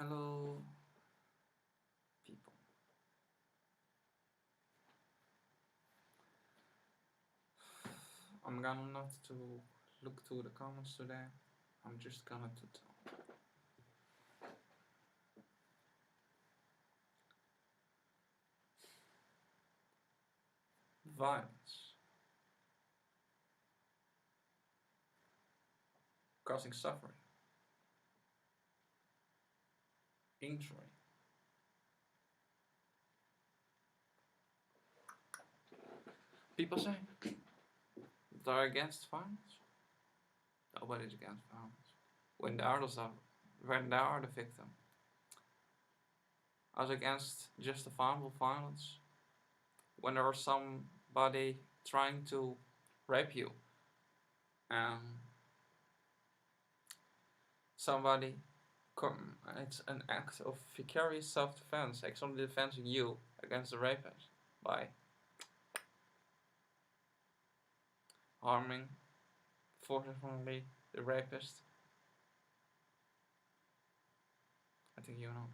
Hello, people. I'm gonna not to look to the comments today. I'm just gonna to talk. Violence, causing suffering, injury. People say they're against violence. Nobody's against violence. When they are the victim. I was against justifiable violence when there was somebody trying to rape you and somebody it's an act of vicarious self-defense, actually defending you against the rapist by harming forcibly the rapist. I think you know.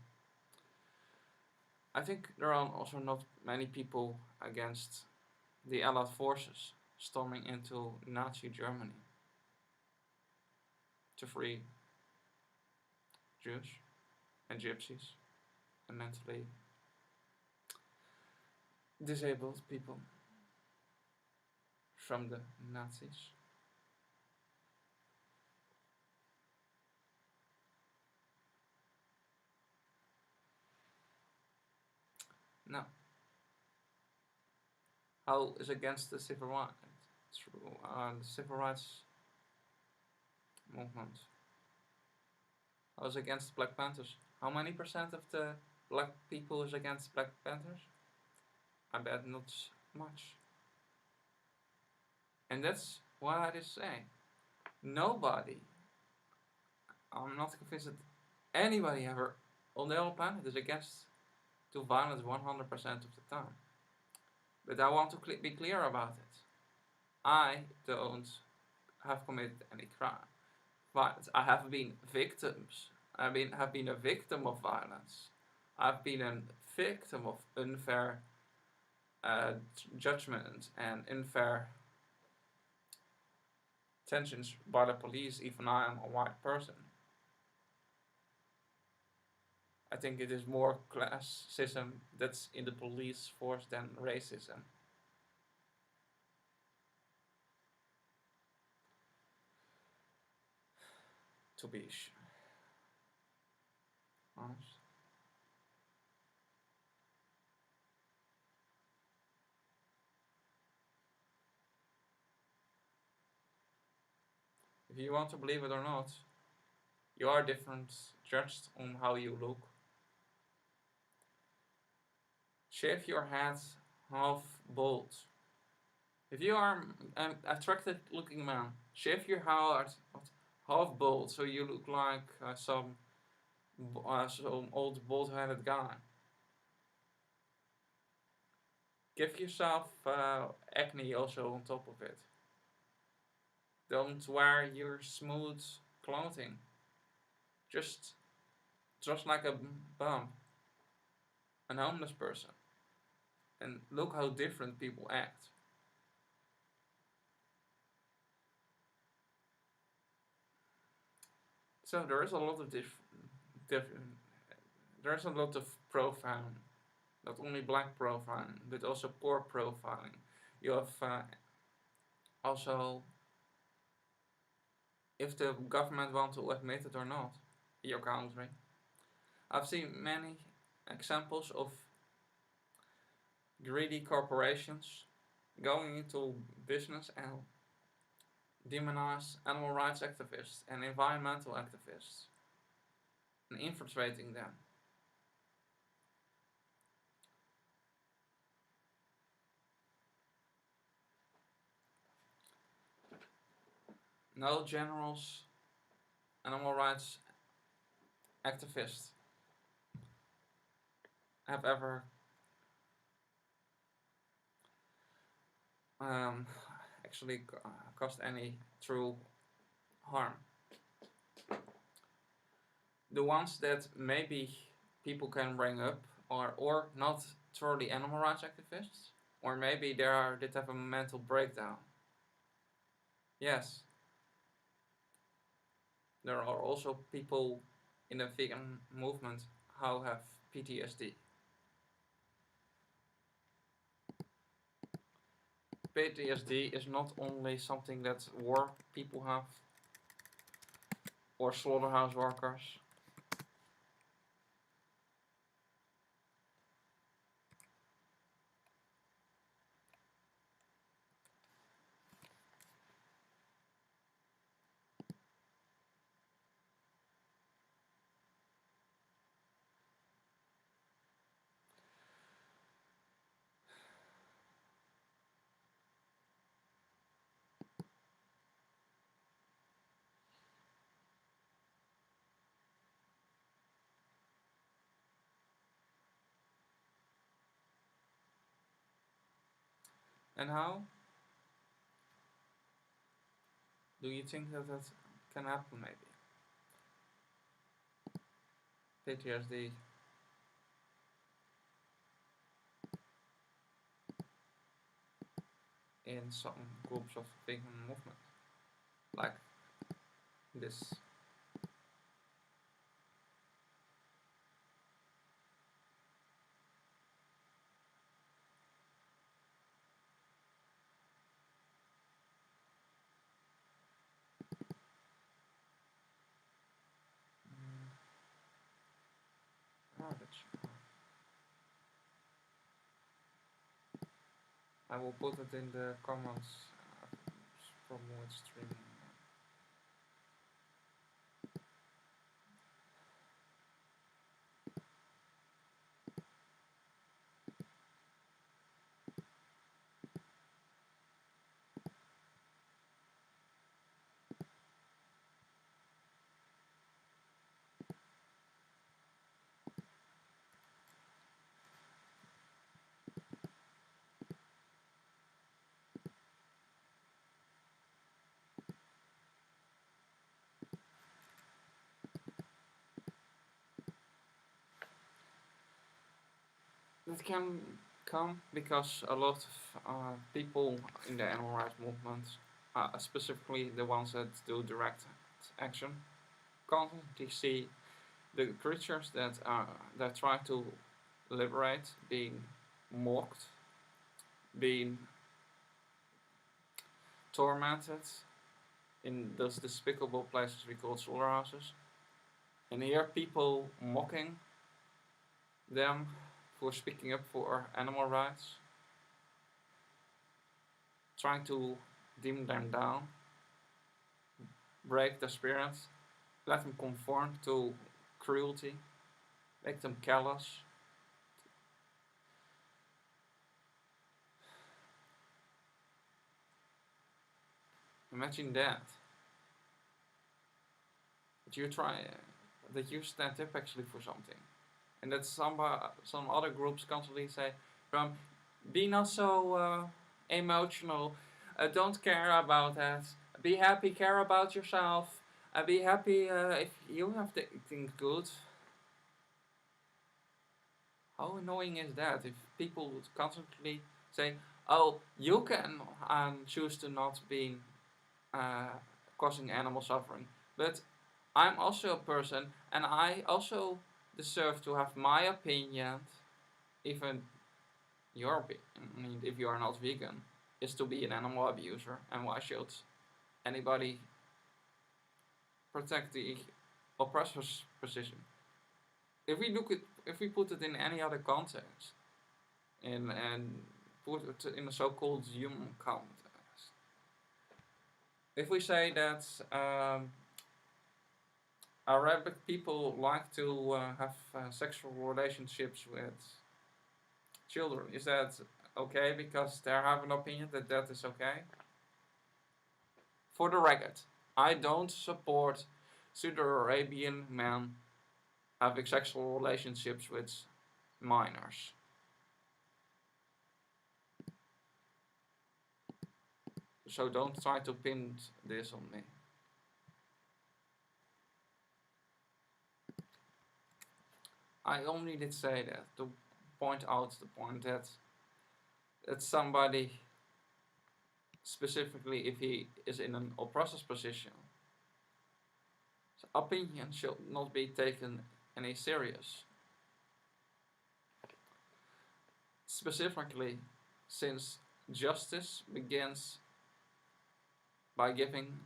I think there are also not many people against the Allied forces storming into Nazi Germany to free Jews and Gypsies and mentally disabled people from the Nazis. No. How is against the civil rights? The civil rights movement. I was against Black Panthers. How many percent of the black people is against Black Panthers? I bet not much. And that's what I just say. Nobody, I'm not convinced that anybody ever on the whole planet is against to violence 100% of the time. But I want to be clear about it. I don't have committed any crime. Violence. I have been victims. Have been a victim of violence. I've been a victim of unfair judgment and unfair tensions by the police, even I am a white person. I think it is more classism that's in the police force than racism. To be honest. If you want to believe it or not, you are different judged on how you look. Shave your head half bald. If you are an attractive looking man, shave your hair half bald so you look like some old bald headed guy. Give yourself acne also on top of it. Don't wear your smooth clothing. Just like a bum, an homeless person. And look how different people act. So there is a lot of different. There's a lot of profiling, not only black profiling, but also poor profiling. You have also, if the government want to admit it or not, your country. I've seen many examples of greedy corporations going into business and demonize animal rights activists and environmental activists and infiltrating them. No generals, animal rights activists have ever actually caused any true harm. The ones that maybe people can bring up are or not truly animal rights activists, or maybe they have a mental breakdown. Yes, there are also people in the vegan movement who have PTSD. PTSD is not only something that war people have or slaughterhouse workers. And how do you think that can happen? Maybe PTSD. In some groups of vegan movement, like this. Oh, I will put it in the comments from which streaming. It can come because a lot of people in the animal rights movement, specifically the ones that do direct action, constantly see the creatures that try to liberate being mocked, being tormented in those despicable places we call slaughterhouses, and hear people mocking them for speaking up for animal rights, trying to dim them down, break their spirits, let them conform to cruelty, make them callous. Imagine that. That you try, that you stand up actually for something, and that some other groups constantly say, "From, be not so emotional. Don't care about that. Be happy. Care about yourself. Be happy if you have things good." How annoying is that if people would constantly say, "Oh, you can choose to not be uh, causing animal suffering, but I'm also a person and I also deserve to have my opinion, even your opinion, if you are not vegan, is to be an animal abuser, and why should anybody protect the oppressor's position?" If we put it in any other context, and put it in a so-called human context, if we say that Arabic people like to have sexual relationships with children, is that okay because they have an opinion that that is okay? For the record, I don't support Saudi Arabian men having sexual relationships with minors. So don't try to pin this on me. I only did say that to point out the point that somebody, specifically if he is in an oppressor's position, his opinion should not be taken any serious. Specifically, since justice begins by giving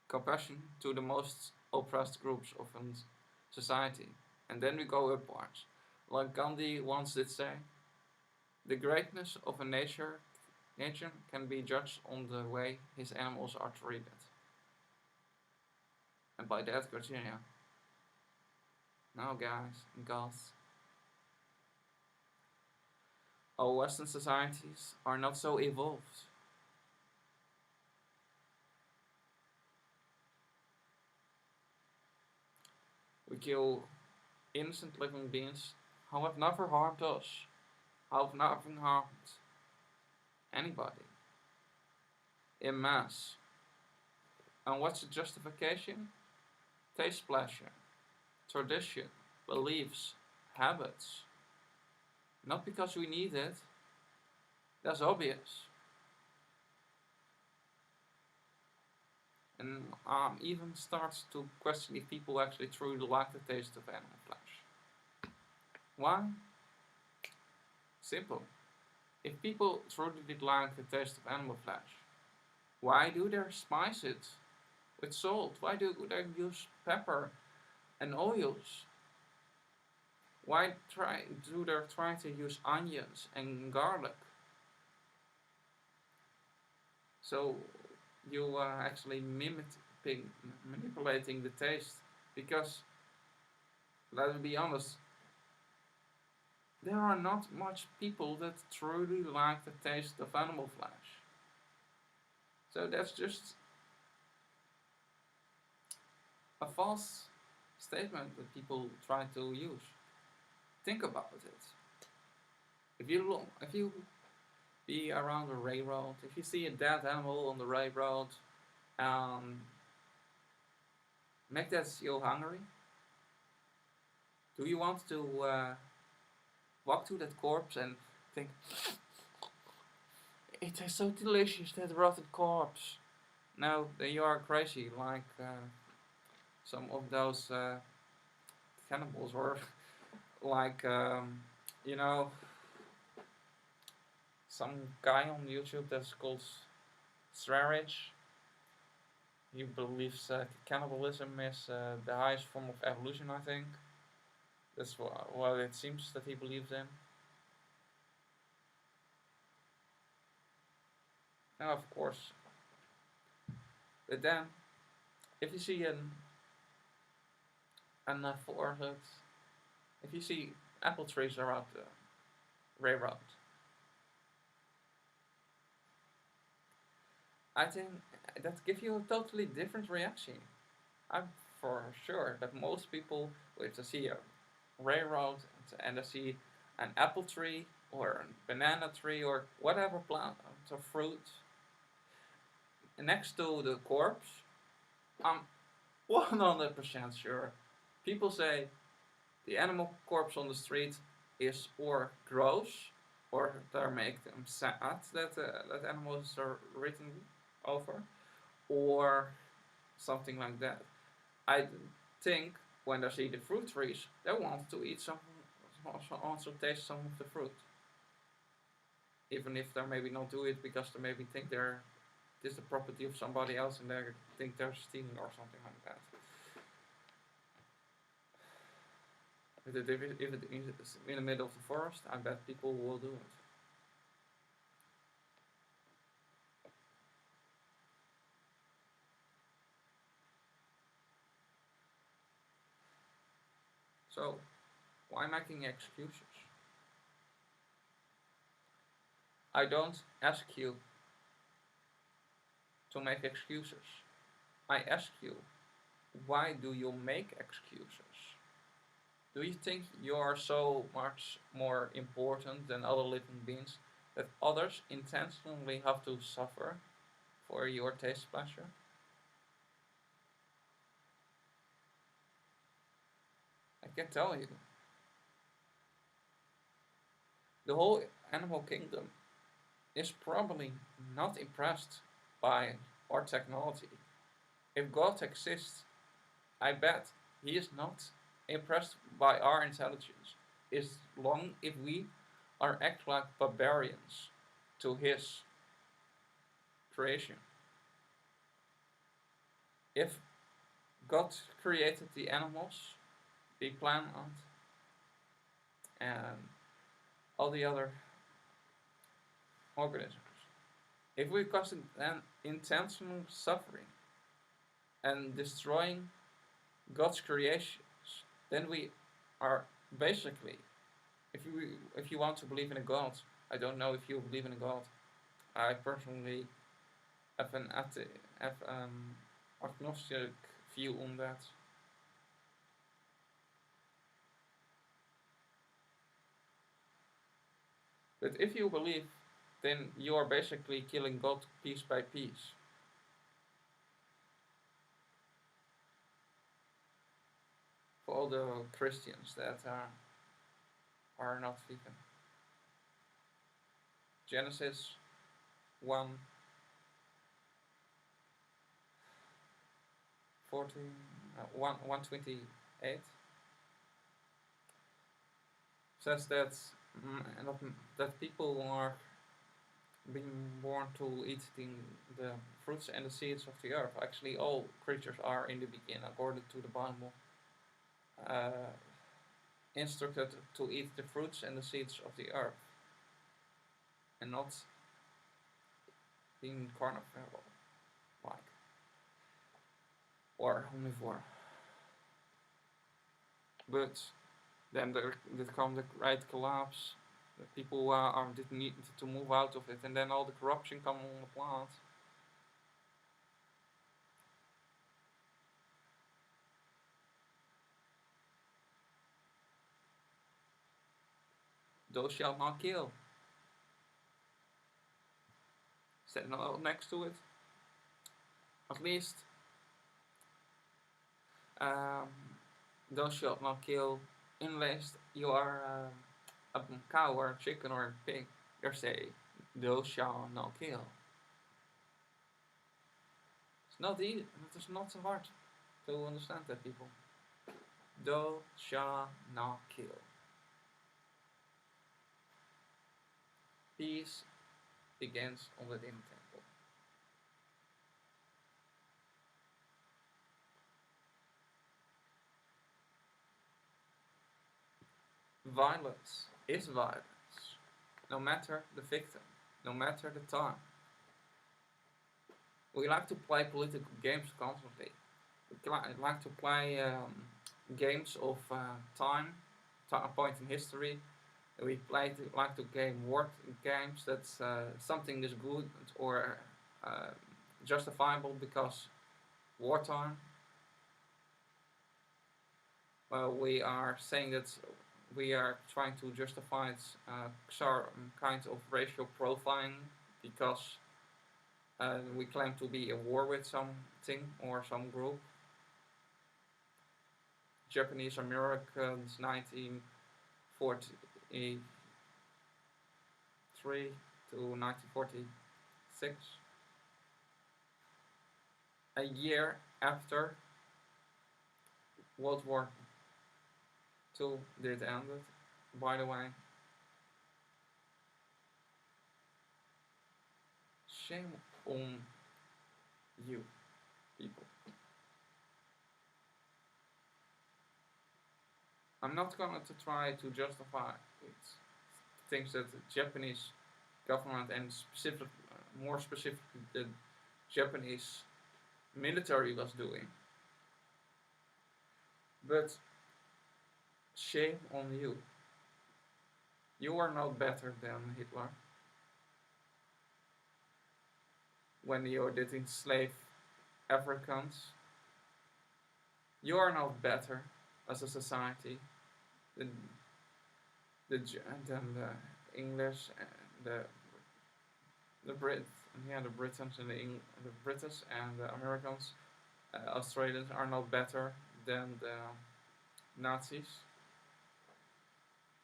compassion to the most oppressed groups of a society, and then we go upwards. Like Gandhi once did say, the greatness of a nature can be judged on the way his animals are treated. And by that criteria, now guys and gals, our Western societies are not so evolved. We kill innocent living beings who have never harmed us, who have never harmed anybody, in mass. And what's the justification? Taste, pleasure, tradition, beliefs, habits. Not because we need it, that's obvious. And even starts to question if people actually truly like the taste of animal flesh. Why? Simple. If people truly like the taste of animal flesh, why do they spice it with salt? Why do they use pepper and oils? Why do they try to use onions and garlic? So you are actually manipulating the taste, because let's be honest, there are not much people that truly like the taste of animal flesh. So that's just a false statement that people try to use. Think about it. If you be around a railroad, if you see a dead animal on the railroad, make that you hungry? Do you want to walk to that corpse and think, it tastes so delicious, that rotten corpse? No, then you are crazy, like some of those cannibals, or like you know, some guy on YouTube that's called Strarich. He believes cannibalism is the highest form of evolution, I think. That's what it seems that he believes in. And of course, but then, if you see an forest, if you see apple trees around the railroad, I think that gives you a totally different reaction. I'm for sure that most people, if they see a railroad and they see an apple tree or a banana tree or whatever plant or fruit next to the corpse, I'm 100% sure people say the animal corpse on the street is or gross, or they make them sad that animals are written over, or something like that. I think when they see the fruit trees, they want to eat some, also taste some of the fruit, even if they maybe not do it because they maybe think this is the property of somebody else and they think they're stealing or something like that. If it is in the middle of the forest, I bet people will do it. So, why making excuses? I don't ask you to make excuses. I ask you, why do you make excuses? Do you think you are so much more important than other living beings that others intentionally have to suffer for your taste pleasure? I can tell you, The whole animal kingdom is probably not impressed by our technology. If God exists, I bet he is not impressed by our intelligence. As long if we are act like barbarians to his creation. If God created the animals, the plant, and all the other organisms, if we cause an intentional suffering and destroying God's creations, then we are basically, if you want to believe in a God, I don't know if you believe in a God. I personally have an agnostic view on that. But if you believe, then you are basically killing God piece by piece. For all the Christians that are not vegan. Genesis 1 14, 128 says that that people are being born to eat the fruits and the seeds of the earth. Actually, all creatures are in the beginning, according to the Bible, uh, instructed to eat the fruits and the seeds of the earth, and not being carnivore, like, or omnivore. But then there come the great collapse. The people did need to move out of it, and then all the corruption come on the planet. Thou shalt not kill. Said no next to it. At least, um, thou shalt not kill unless you are a cow or a chicken or a pig. They say, thou shalt not kill. It's not easy. It is not so hard to understand that, people. Thou shalt not kill. Peace begins within the temple. Violence is violence, no matter the victim, no matter the time. We like to play political games constantly. We like to play games of time, point in history. We like to game war games that something is good or uh, justifiable because wartime. Well, we are saying that we are trying to justify some kind of racial profiling because we claim to be at war with something or some group. Japanese Americans 1943 to 1946, a year after World War II did ended, by the way. Shame on you, people. I'm not going to try to justify it. Things that the Japanese government and more specifically the Japanese military was doing. But shame on you. You are not better than Hitler. When you did enslave Africans, you are not better as a society than the English and the Brit, the Britons and the British and the Americans, Australians are not better than the Nazis.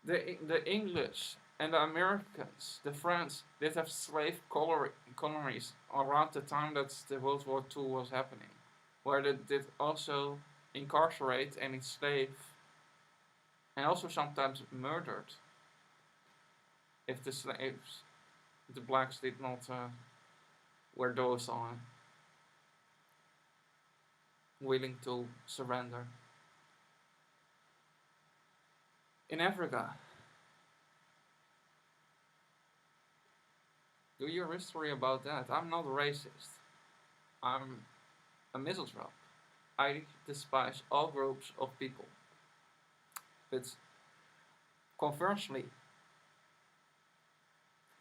The English And the Americans, the French, did have slave colonies around the time that the World War II was happening, where they did also incarcerate and enslave, and also sometimes murdered if the slaves, the blacks, did not were those on willing to surrender. In Africa, do your history about that. I'm not racist. I'm a misanthrope. I despise all groups of people. But conversely,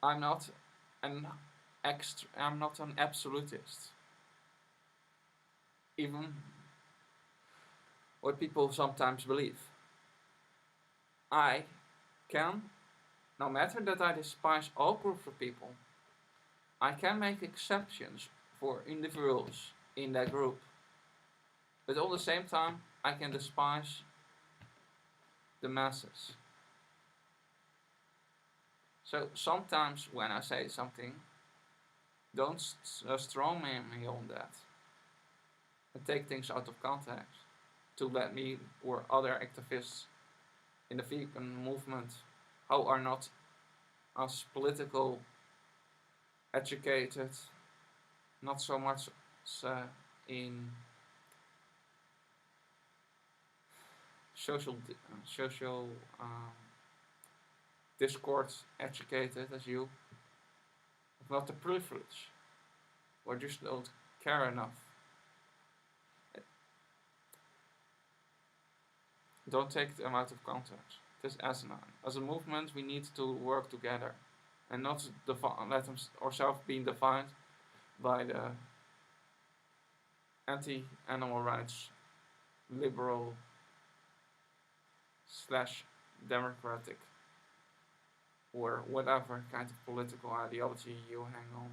I'm not an I'm not an absolutist. Even what people sometimes believe. I can, no matter that I despise all groups of people, I can make exceptions for individuals in that group. But at the same time, I can despise the masses. So sometimes when I say something, don't strawman me on that and take things out of context to let me or other activists in the vegan movement who are not as political educated, not so much in social discourse educated as you, not the privilege, or just don't care enough. Don't take them out of context. It is asinine. As a movement, we need to work together, and not let ourselves be defined by the anti-animal rights, liberal / democratic, or whatever kind of political ideology you hang on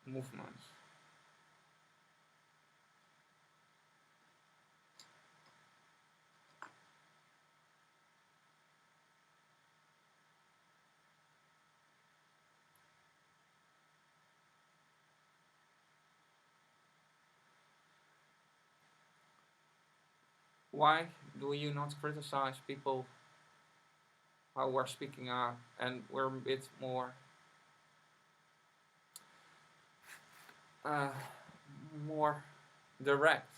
movements. Why do you not criticize people who are speaking up and were a bit more more direct,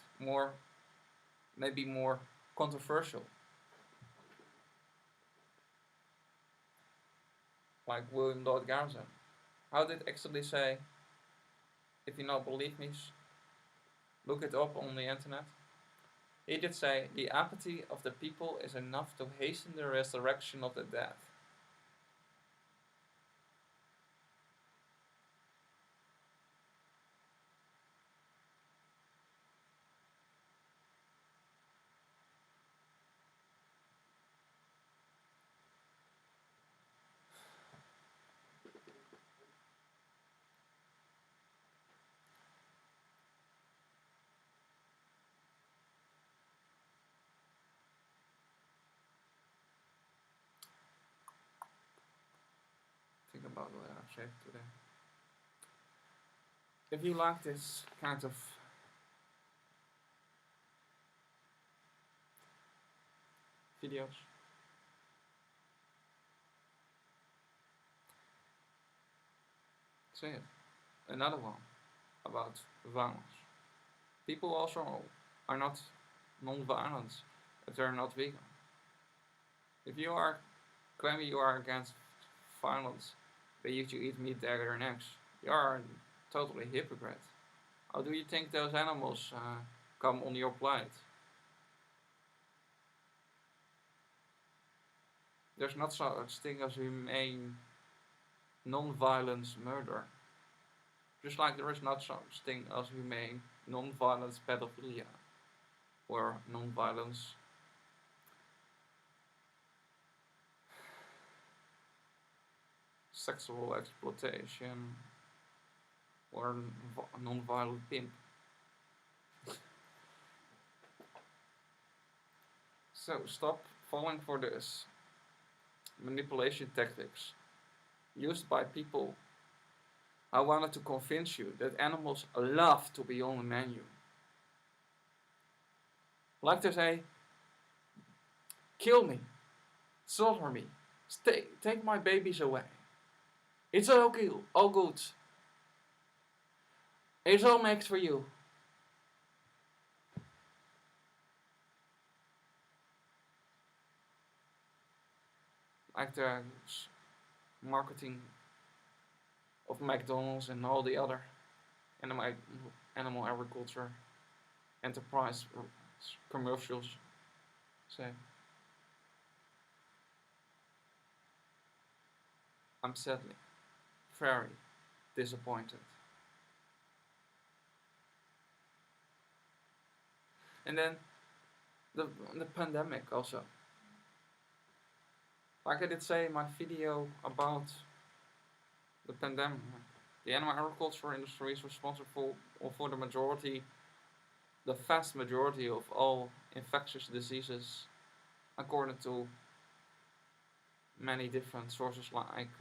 maybe more controversial, like William Lloyd Garrison? How did actually say, if you not believe me, look it up on the internet. He did say, the apathy of the people is enough to hasten the resurrection of the dead. Think about what I've said today. If you like this kind of videos, say it. Another one about violence. People also are not non-violent if they're not vegan. If you are claiming you are against violence, but yet you eat meat, dagger, and eggs, you are totally hypocrite. How do you think those animals come on your plate? There's not such thing as humane non-violence murder. Just like there is not such thing as humane non-violence pedophilia or non-violence sexual exploitation or non-violent pimp. So stop falling for this manipulation tactics used by people who wanted to convince you that animals love to be on the menu. Like to say, kill me, slaughter me, take my babies away. It's all good. It's all made for you. Like the marketing of McDonald's and all the other animal agriculture enterprise commercials say. I'm sadly very disappointed. And then the pandemic also. Like I did say in my video about the pandemic, the animal agriculture industry is responsible for the vast majority of all infectious diseases, according to many different sources, like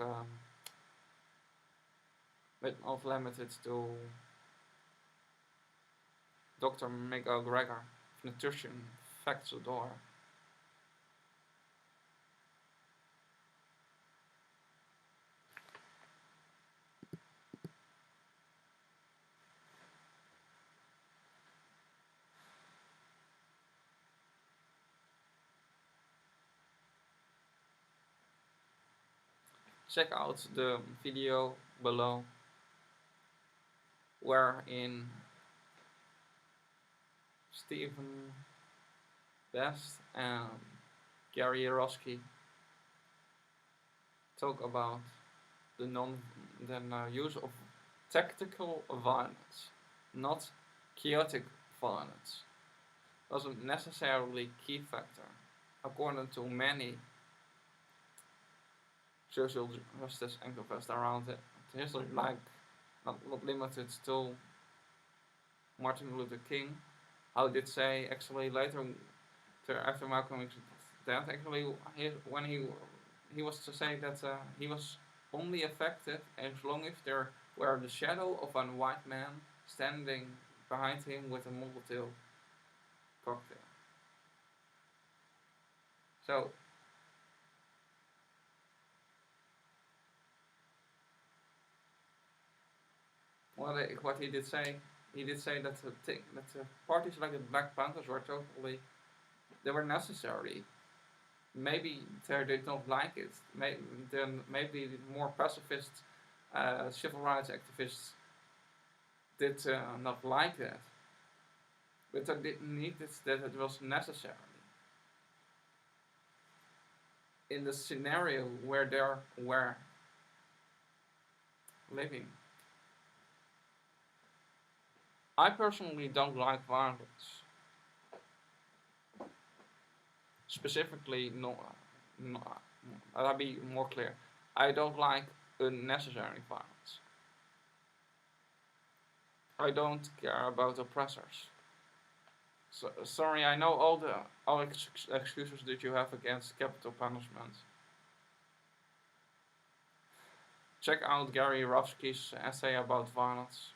but not limited to Dr. McGregor of Nutrition Facts.org. Check out the video below wherein Stephen Best and Gary Yourofsky talk about the use of tactical violence, not chaotic violence. Doesn't necessarily key factor, according to many social justice activists around it. History, like not limited to Martin Luther King, how did say actually later after Malcolm X's death, actually when he was to say that he was only effective as long as there were the shadow of a white man standing behind him with a Molotov cocktail. So what he did say that the parties like the Black Panthers were they were necessary. Maybe they did not like it. Maybe more pacifist civil rights activists did not like that. But they didn't need it, that it was necessary. In the scenario where they were living. I personally don't like violence. Specifically, I'll be more clear. I don't like unnecessary violence. I don't care about oppressors. So, sorry, I know all excuses that you have against capital punishment. Check out Gary Yourofsky's essay about violence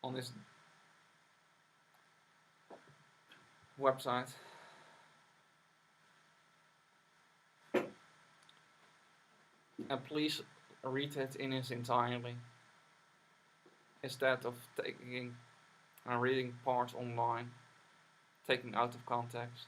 on his website. And please read it in its entirety, instead of taking and reading parts online, taken out of context.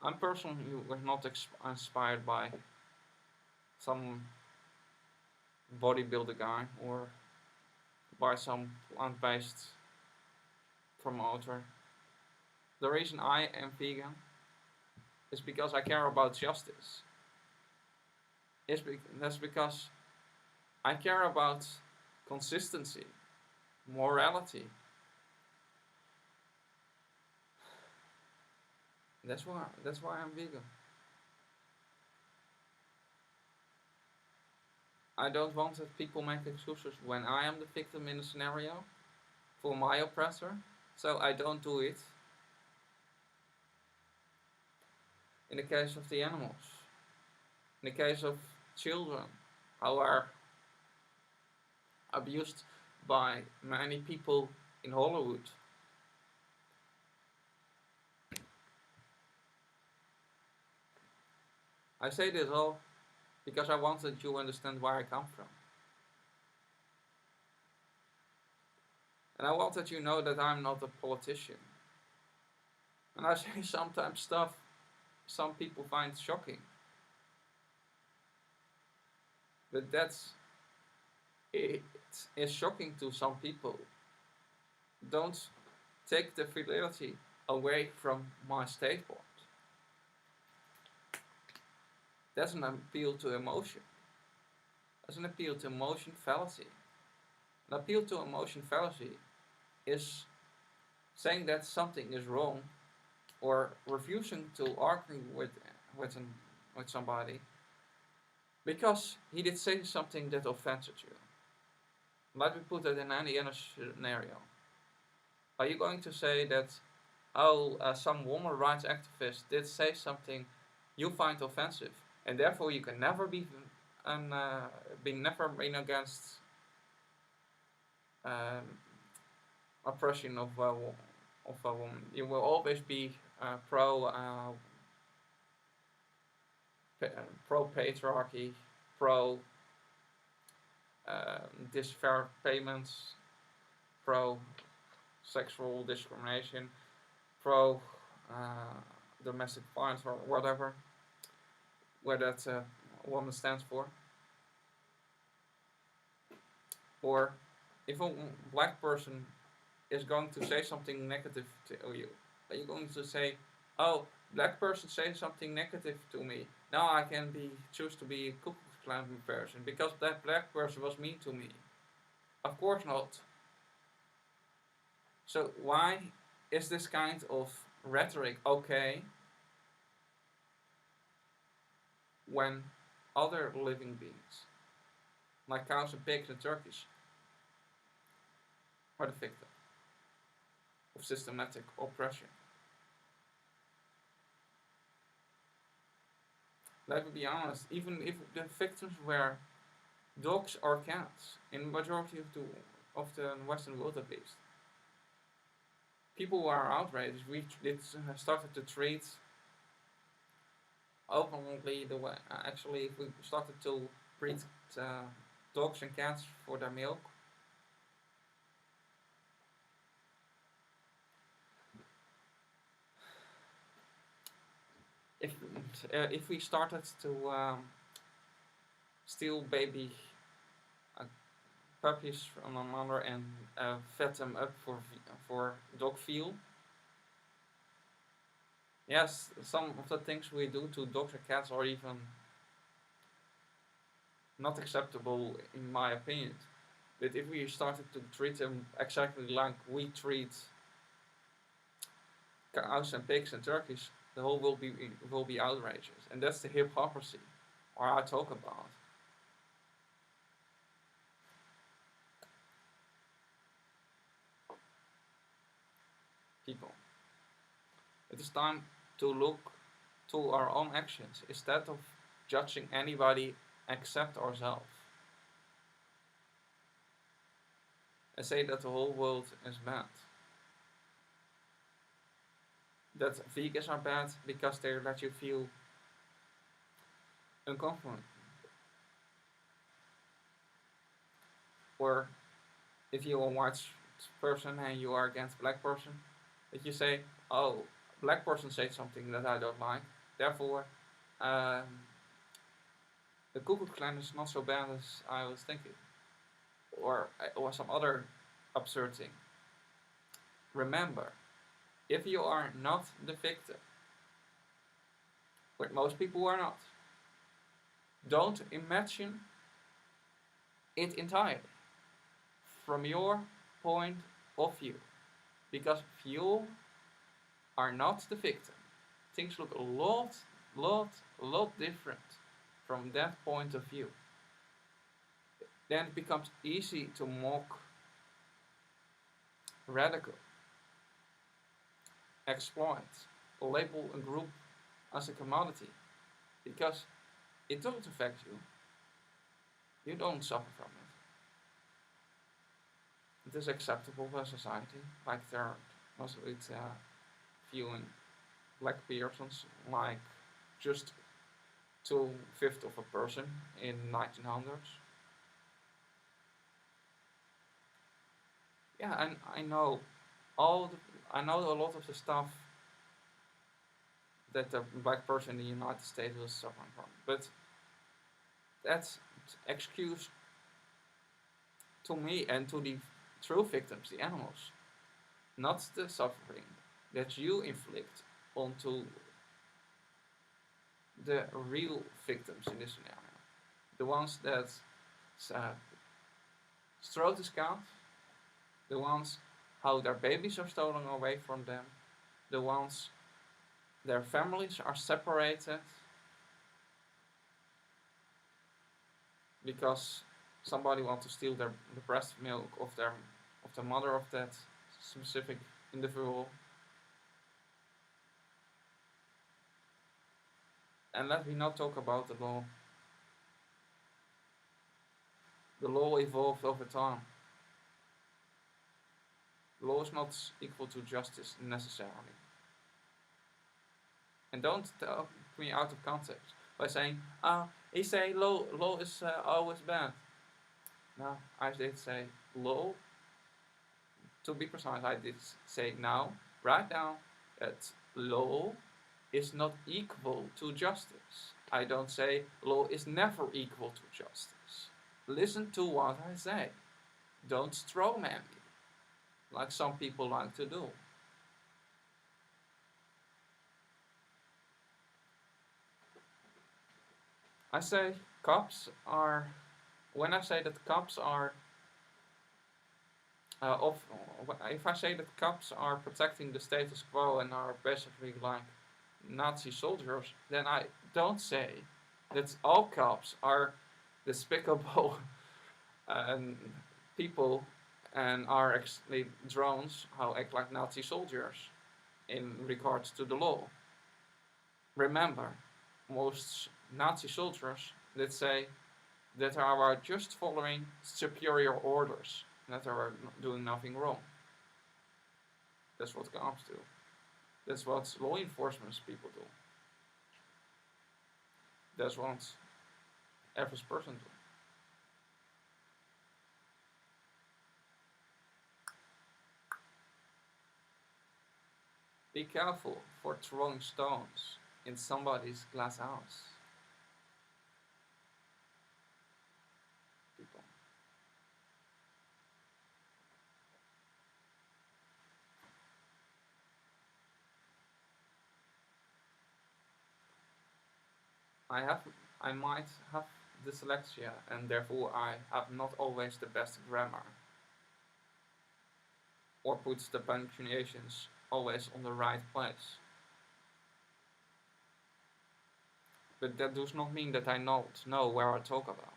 I'm personally not inspired by some bodybuilder guy or by some plant-based promoter. The reason I am vegan is because I care about justice. That's because I care about consistency, morality. That's why I'm vegan. I don't want that people make excuses when I am the victim in the scenario for my oppressor, so I don't do it in the case of the animals. In the case of children who are abused by many people in Hollywood. I say this all because I want that you understand where I come from. And I want that you know that I'm not a politician. And I say sometimes stuff some people find shocking. But it is shocking to some people. Don't take the fidelity away from my statement. That's an appeal to emotion. That's an appeal to emotion fallacy. An appeal to emotion fallacy is saying that something is wrong or refusing to argue with somebody because he did say something that offended you. Let me put it in any other scenario. Are you going to say that, some woman rights activist did say something you find offensive, and therefore you can never be against oppression of a woman. You will always be pro patriarchy, pro disfair payments, pro sexual discrimination, pro domestic violence or whatever, where that woman stands for. Or if a black person is going to say something negative to you, are you going to say, oh, black person say something negative to me, now I can choose to be a Ku Klux Klan person because that black person was mean to me? Of course not. So why is this kind of rhetoric okay when other living beings, like cows and pigs and turkeys, are the victim of systematic oppression? Let me be honest, even if the victims were dogs or cats, in the majority of the Western world at least, people were outraged. We started to treat openly the way. Actually, if we started to breed dogs and cats for their milk, if we started to steal baby puppies from a mother and fed them up for dog fuel. Yes, some of the things we do to dogs and cats are even not acceptable in my opinion. But if we started to treat them exactly like we treat cows and pigs and turkeys, the whole world will be outrageous, and that's the hypocrisy, or I talk about. People, it is time to look to our own actions instead of judging anybody except ourselves, and say that the whole world is bad. That vegans are bad because they let you feel uncomfortable. Or if you're a white person and you are against black person, that you say, oh, black person said something that I don't like, therefore the Ku Klux Klan is not so bad as I was thinking. Or some other absurd thing. Remember, if you are not the victim, but most people are not, don't imagine it entirely from your point of view. Because if you are not the victim, things look a lot different from that point of view. then it becomes easy to mock, radical, exploit, label a group as a commodity, because it doesn't affect you. You don't suffer from it. It is acceptable by society, like there are also with viewing black persons like just 2/5 of a person in 1900s. Yeah, and I know a lot of the stuff that the black person in the United States was suffering from, but that's excuse to me and to the true victims, the animals, not the suffering that you inflict onto the real victims in this scenario. The ones that throat is cut, the ones how their babies are stolen away from them, the ones their families are separated because somebody wants to steal the breast milk of the mother of that specific individual. And let me not talk about the law. The law evolved over time. Law is not equal to justice necessarily. And don't tell me out of context by saying, he say law is always bad. No, I did say law. To be precise, I did say now, right now, that law is not equal to justice. I don't say law is never equal to justice. Listen to what I say. Don't strawman me, like some people like to do. I say cops are, when I say that cops are, if I say that cops are protecting the status quo and are basically like Nazi soldiers, then I don't say that all cops are despicable people and are actually drones who act like Nazi soldiers in regards to the law. Remember, most Nazi soldiers that say that are just following superior orders, that are doing nothing wrong. That's what cops do. That's what law enforcement people do. That's what average person do. Be careful for throwing stones in somebody's glass house. People. I might have dyslexia, and therefore I have not always the best grammar, or puts the punctuations always on the right place. But that does not mean that I not know where I talk about.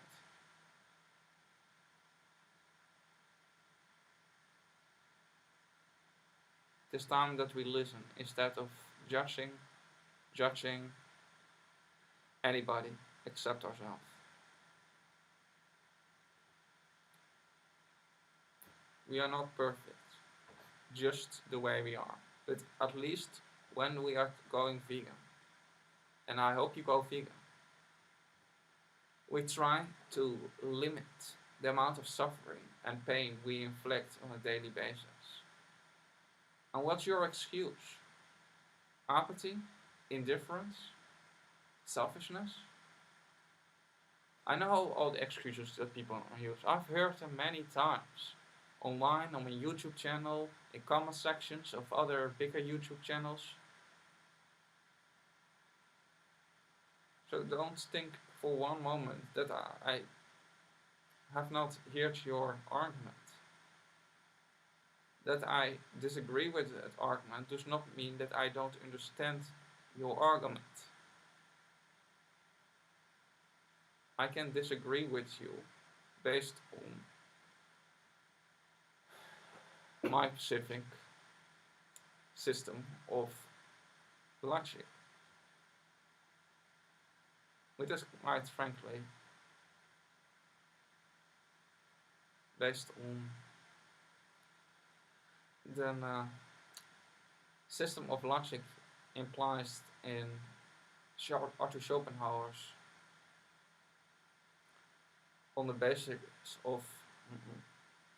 It is time that we listen instead of judging anybody except ourselves. We are not perfect, just the way we are. But at least when we are going vegan, and I hope you go vegan, we try to limit the amount of suffering and pain we inflict on a daily basis. And what's your excuse? Apathy? Indifference? Selfishness? I know all the excuses that people use. I've heard them many times. Online, on my YouTube channel, in comment sections of other bigger YouTube channels. So don't think for one moment that I have not heard your argument. That I disagree with that argument does not mean that I don't understand your argument. I can disagree with you, based on my specific system of logic, which is quite frankly based on the system of logic implies in Arthur Schopenhauer's on the basis of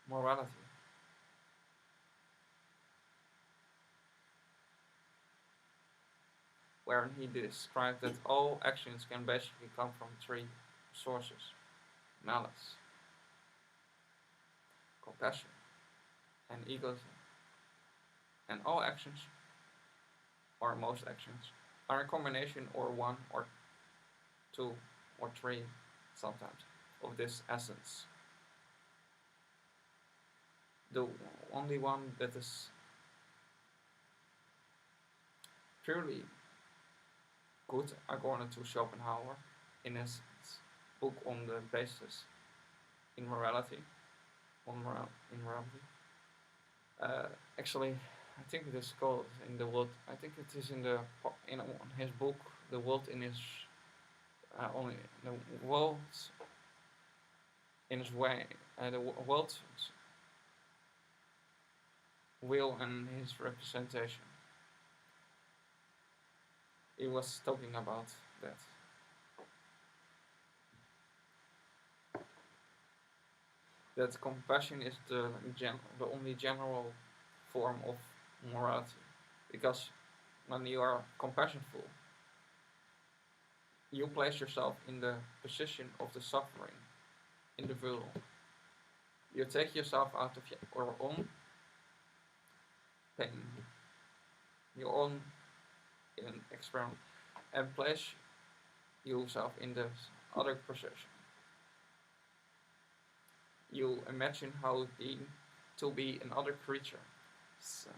morality. Where he described that all actions can basically come from three sources: malice, compassion, and egoism. And all actions, or most actions, are a combination or one or two or three sometimes of this essence. The only one that is purely good according to Schopenhauer in his book on the basis in morality, in morality. Actually, I think it is called in the world. I think it is in his book, the world in his only the world in his way, the world's will and his representation. He was talking about that. That compassion is the only general form of morality, because when you are compassionful, you place yourself in the position of the suffering individual. You take yourself out of your own pain, your own experiment, and place yourself in the other position. You imagine how it be to be another creature. So,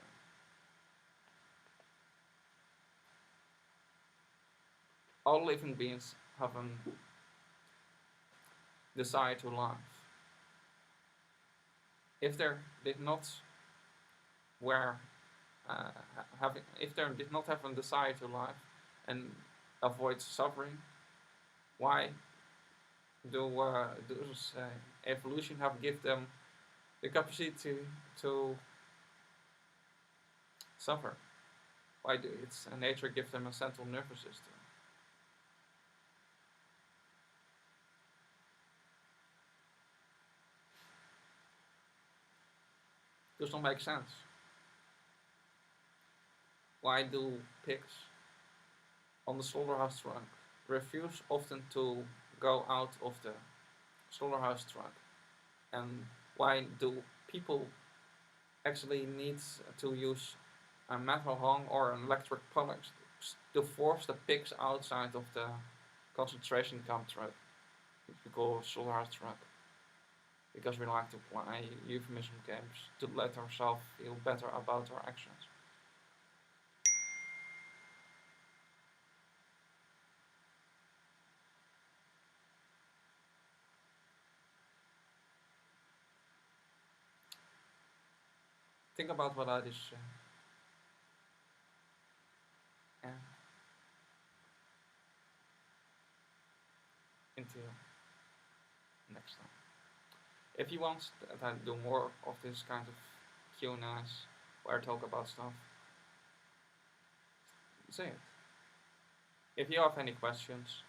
all living beings have a desire to live. If they did not if they did not have a desire to live and avoid suffering, why does evolution have give them the capacity to suffer? Why do it's nature give them a central nervous system? Does not make sense. Why do pigs on the slaughterhouse truck refuse often to go out of the slaughterhouse truck? And why do people actually need to use a metal hung or an electric pulleys to force the pigs outside of the concentration camp truck, which we call slaughterhouse truck? Because we like to play euphemism games to let ourselves feel better about our actions. Think about what I just said. And until next time. If you want that I do more of this kind of Q&As where I talk about stuff, say it. If you have any questions,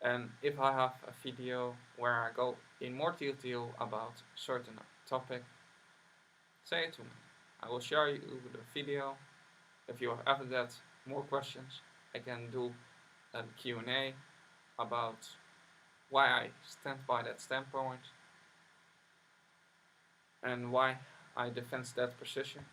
and if I have a video where I go in more detail about certain topic, say it to me. I will share you the video. If you have ever got more questions, I can do a Q&A about why I stand by that standpoint and why I defend that position.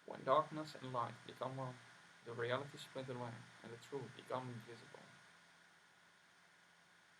When darkness and light become one, the reality split away and the truth become invisible.